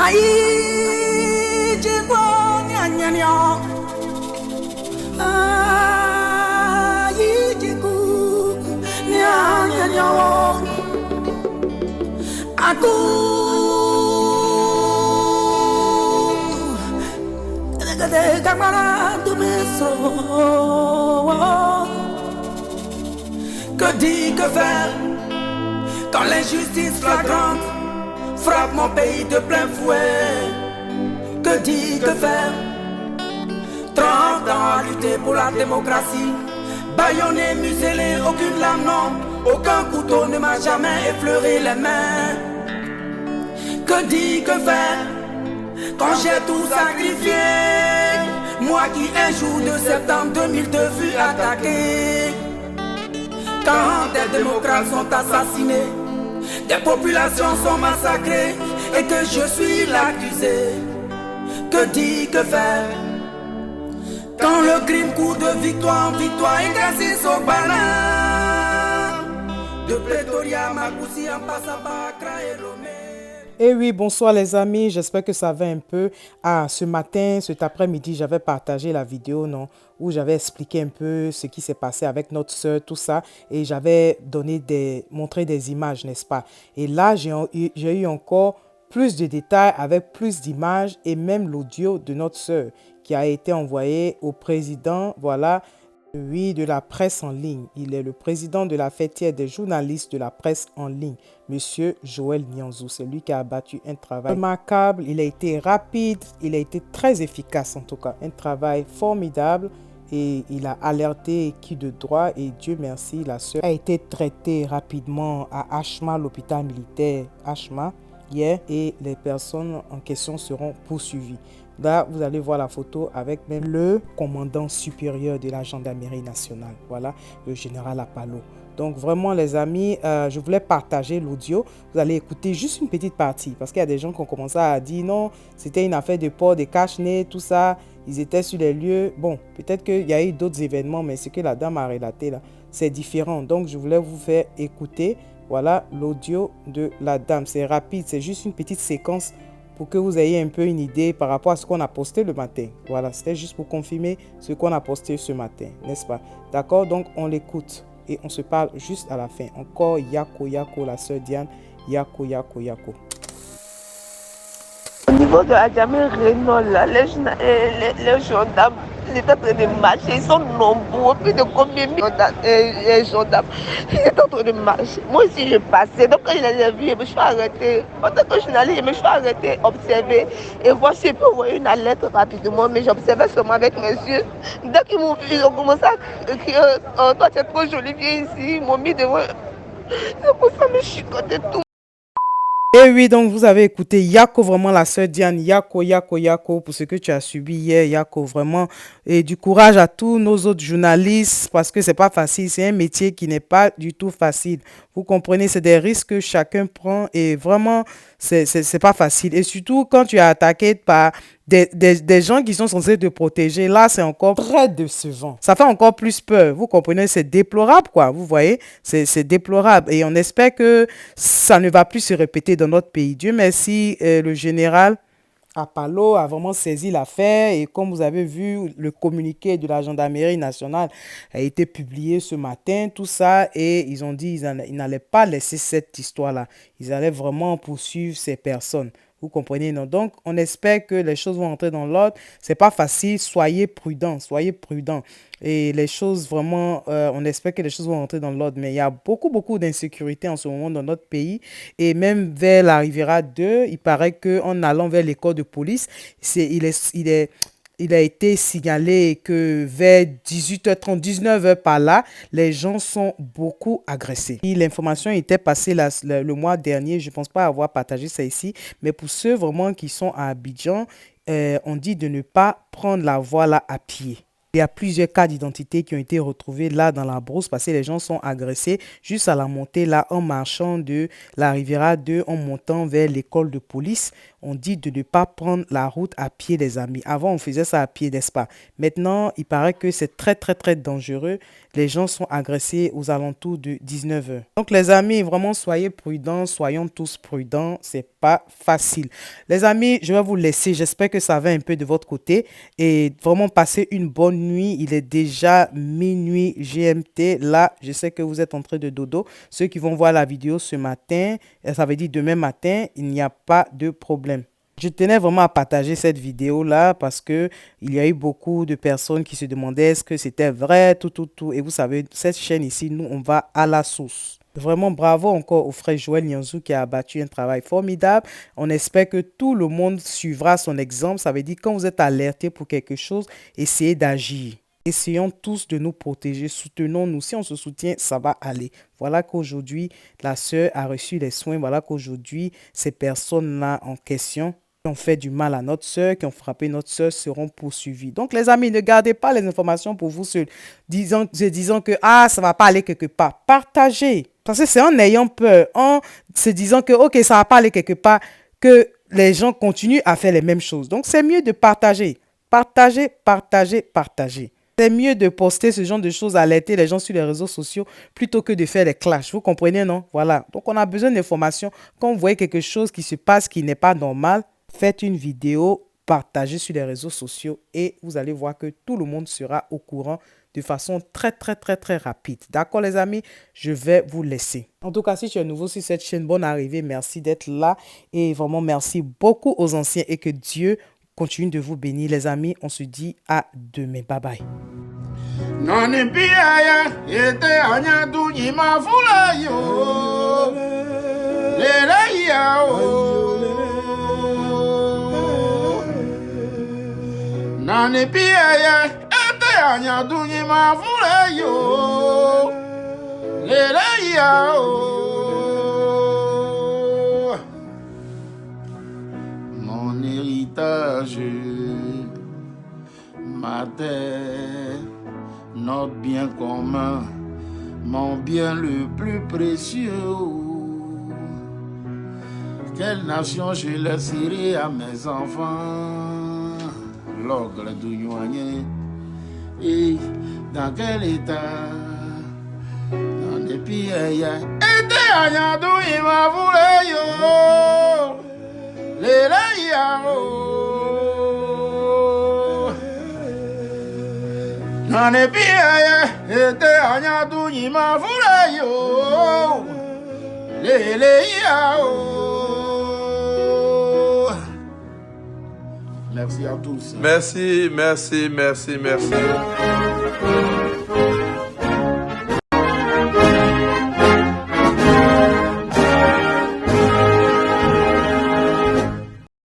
Aïe, Djeko, nya nya nya. Aïe, Djeko, nya nya nya. Aku, de camarade de que dit, que faire quand l'injustice flagrante frappe mon pays de plein fouet? Que dit, que faire? 30 ans à lutter pour la démocratie, bâillonné, muselé, aucune lame, non, aucun couteau ne m'a jamais effleuré les mains. Que dit, que faire quand j'ai tout sacrifié? Moi qui un jour de septembre 2002 fus attaqué. Quand des démocrates sont assassinés, des populations sont massacrées, et que je suis l'accusé. Que dit, que faire quand le crime court de victoire en victoire et qu'Aziz au Bana, de Pretoria à Makoussi en passant par Accra et Lomé. Et oui, bonsoir les amis, j'espère que ça va un peu. Ce matin, cet après-midi, j'avais partagé la vidéo, non, où j'avais expliqué un peu ce qui s'est passé avec notre soeur, tout ça, et j'avais montré des images, n'est-ce pas? Et là, j'ai eu encore plus de détails avec plus d'images et même l'audio de notre soeur qui a été envoyé au président, voilà. Oui, de la presse en ligne. Il est le président de la fêtière des journalistes de la presse en ligne, Monsieur Joël Nianzou. C'est lui qui a abattu un travail remarquable. Il a été rapide, il a été très efficace en tout cas. Un travail formidable et il a alerté qui de droit et Dieu merci, la sœur a été traitée rapidement à Ashma, l'hôpital militaire Ashma hier et les personnes en question seront poursuivies. Là, vous allez voir la photo avec même le commandant supérieur de la gendarmerie nationale. Voilà, le général Apalo. Donc vraiment les amis, je voulais partager l'audio. Vous allez écouter juste une petite partie parce qu'il y a des gens qui ont commencé à dire non, c'était une affaire de port, de cache-nez, tout ça. Ils étaient sur les lieux. Bon, peut-être qu'il y a eu d'autres événements, mais ce que la dame a relaté là, c'est différent. Donc je voulais vous faire écouter, voilà, l'audio de la dame. C'est rapide, c'est juste une petite séquence pour que vous ayez un peu une idée par rapport à ce qu'on a posté le matin. Voilà, c'était juste pour confirmer ce qu'on a posté ce matin, n'est-ce pas? D'accord, donc on l'écoute et on se parle juste à la fin. Encore Yako, Yako, la sœur Diane, Yako, Yako, Yako. Au niveau de la Adjamé Renault, là, les gendarmes, ils étaient en train de marcher, ils sont nombreux, plus de combien de gendarmes, ils étaient en train de marcher. Moi aussi je passais, donc quand je les ai vus, je me suis arrêtée. Pendant que je suis allée, je me suis arrêtée, observer et voir si je peux envoyer une alerte rapidement, mais j'observais seulement avec mes yeux. Dès qu'ils m'ont vu, ils ont commencé à crier, oh, toi tu es trop jolie, viens ici, ils m'ont mis devant. C'est pour ça que je suis contente tout. Et oui, donc vous avez écouté Yako, vraiment la sœur Diane, Yako, Yako, Yako, pour ce que tu as subi hier, Yako, vraiment. Et du courage à tous nos autres journalistes, parce que c'est pas facile, c'est un métier qui n'est pas du tout facile. Vous comprenez, c'est des risques que chacun prend et vraiment, c'est pas facile. Et surtout, quand tu es attaqué par des gens qui sont censés te protéger, là, c'est encore très décevant. Ça fait encore plus peur. Vous comprenez, c'est déplorable, quoi. Vous voyez, c'est déplorable. Et on espère que ça ne va plus se répéter dans notre pays. Dieu merci, le général Apalo a vraiment saisi l'affaire et comme vous avez vu, le communiqué de la gendarmerie nationale a été publié ce matin, tout ça, et ils ont dit qu'ils n'allaient pas laisser cette histoire-là. Ils allaient vraiment poursuivre ces personnes. Vous comprenez, non? Donc, on espère que les choses vont entrer dans l'ordre. C'est pas facile. Soyez prudents. Soyez prudents. Et les choses, vraiment, on espère que les choses vont entrer dans l'ordre. Mais il y a beaucoup d'insécurité en ce moment dans notre pays. Et même vers la Riviera 2, il paraît qu'en allant vers l'école de police, il a été signalé que vers 18h30, 19h par là, les gens sont beaucoup agressés. L'information était passée le mois dernier, je ne pense pas avoir partagé ça ici, mais pour ceux vraiment qui sont à Abidjan, on dit de ne pas prendre la voie là à pied. Il y a plusieurs cas d'identité qui ont été retrouvés là dans la brousse parce que les gens sont agressés juste à la montée là en marchant de la Riviera 2 en montant vers l'école de police. On dit de ne pas prendre la route à pied, les amis. Avant, on faisait ça à pied, n'est-ce pas? Maintenant, il paraît que c'est très dangereux. Les gens sont agressés aux alentours de 19h. Donc, les amis, vraiment, soyez prudents. Soyons tous prudents. C'est pas facile. Les amis, je vais vous laisser. J'espère que ça va un peu de votre côté. Et vraiment, passez une bonne nuit. Il est déjà minuit GMT. Là, je sais que vous êtes en train de dodo. Ceux qui vont voir la vidéo ce matin, ça veut dire demain matin, il n'y a pas de problème. Je tenais vraiment à partager cette vidéo-là parce que il y a eu beaucoup de personnes qui se demandaient est-ce que c'était vrai, tout. Et vous savez, cette chaîne ici, nous, on va à la source. Vraiment, bravo encore au frère Joël Nyanzou qui a abattu un travail formidable. On espère que tout le monde suivra son exemple. Ça veut dire quand vous êtes alerté pour quelque chose, essayez d'agir. Essayons tous de nous protéger, soutenons-nous. Si on se soutient, ça va aller. Voilà qu'aujourd'hui, la sœur a reçu les soins. Voilà qu'aujourd'hui, ces personnes-là en question qui ont fait du mal à notre sœur, qui ont frappé notre sœur, seront poursuivis. Donc, les amis, ne gardez pas les informations pour vous seuls, se disant que ça ne va pas aller quelque part. Partagez. Parce que c'est en ayant peur, en se disant que, OK, ça ne va pas aller quelque part, que les gens continuent à faire les mêmes choses. Donc, c'est mieux de partager. Partagez. C'est mieux de poster ce genre de choses, alerter les gens sur les réseaux sociaux plutôt que de faire des clashs. Vous comprenez, non? Voilà. Donc, on a besoin d'informations. Quand vous voyez quelque chose qui se passe qui n'est pas normal, faites une vidéo, partagez sur les réseaux sociaux et vous allez voir que tout le monde sera au courant de façon très rapide. D'accord, les amis? Je vais vous laisser. En tout cas, si tu es nouveau sur cette chaîne, bonne arrivée. Merci d'être là et vraiment merci beaucoup aux anciens et que Dieu continue de vous bénir, les amis. On se dit à demain. Bye bye. Mon héritage, ma terre, notre bien commun, mon bien le plus précieux. Quelle nation je laisserai à mes enfants? L'ogre d'Ougnoigné. Et dans quel état? Dans les pays, et Agnadou, il m'a voulu, yo. Les layao. Dans les pays, et Agnadou, il m'a voulu, yo. Les layao. Merci à tous. Merci.